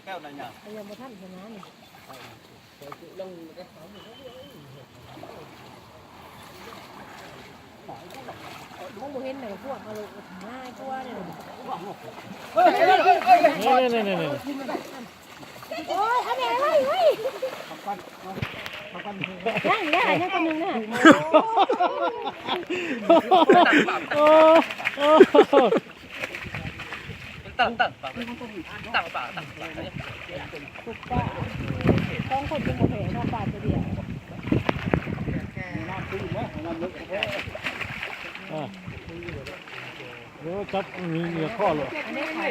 ก้วนั่นเนี่ยยังบ่ทันชนะนี่มองบ่เห็นเลยพวกมาลงง่ายกว่าเนี่ยนี่โอ้ยอันนี้อะไรเว้ยนั่งได้นั่งคนนึงน่ะตั้งป่าถูกป่ะต้องคนเป็นโมเหนป่าจะเดียวเดี๋ยวจับมีเหนือข้อเลยอันนี้ใคร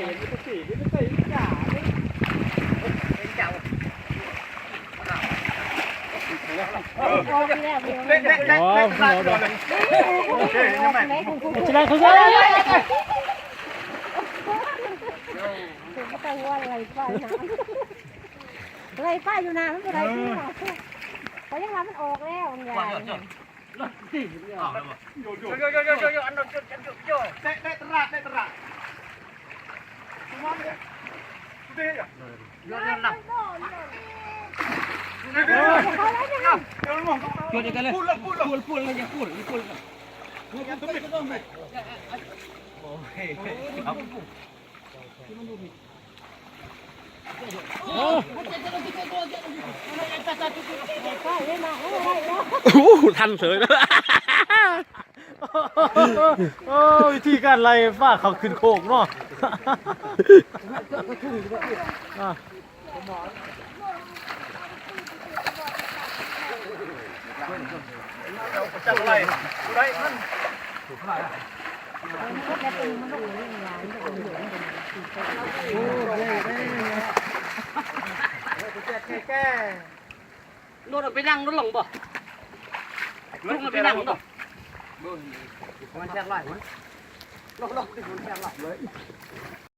จะได้เขาจะถึงก็ไปว่าอะไรป้ายนะอะไรป้ายอยู่นานมันอะไรที่หรอเขายังรับมันออกแล้วมันใหญ่อันนั้นได้ตลาดเยอะๆนะพูดกันเลยพูดเลยอย่าพูดกันตุ้มก็ต้องไปโอ้ยทันเสยแล้ววิธีการไล่ฟ้าเขาขึ้นโคกเนาะจับอะไรมันถูกเท่าไหร่แก่รถไปนั่งรถหลงป่ะรถไปนั่งป่ะมันแช่ไหลรถติดมันแช่ไหลเลย